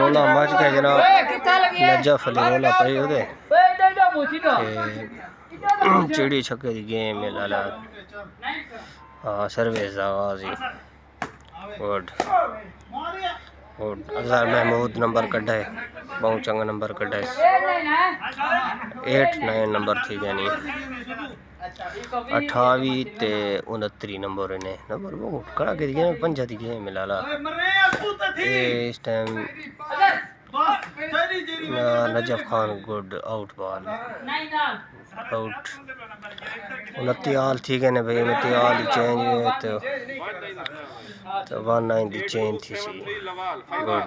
रौला मच के जनाब नजफ अली रौला पाई ओदे चिड़ी छक्के दी गेम है लाला। हाँ सर्विस आवाज ही good good. Azhar Mahmood number कढ़ा है, बहुत चंगा नंबर कढ़ा है। 8-9 नंबर थी यानी 28 ते 29 नंबर ने नंबर बहुत कड़ा के दिए 5 दी गेम है लाला। इस time Najaf Khan good out ball out 29 आल थी गए ने भाई 29 आल चेंज तो 19 दी चेंज थी सी गुड।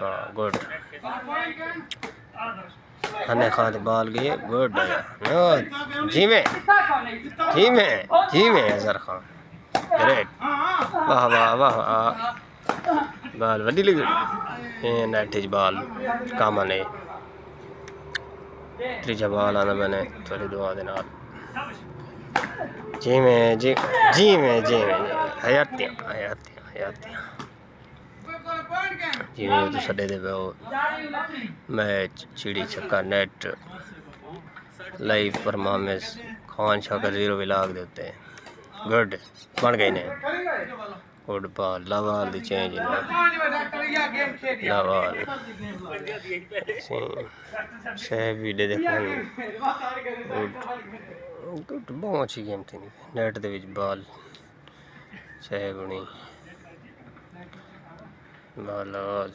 हाँ गुड हने खान बाल गई गुड जी में अजहर खान ग्रेट वाह वाह वाह बाल वड्डी लगी नेट बाल काम ने त्रीजा बाल आना मैंने थोड़ी दुआ दे नाल जी में हयातियां जिमें तो छड़े दे पे मैच चिड़ी छक्का net live performance Khan शाकर 0 village देते हैं गुड बन गए ने गुड बॉल लावाल दी चेंज लावाल सही भी दे देखन गुड बहुत अच्छी गेम थी नेट दे विच बॉल सही बनी बालाज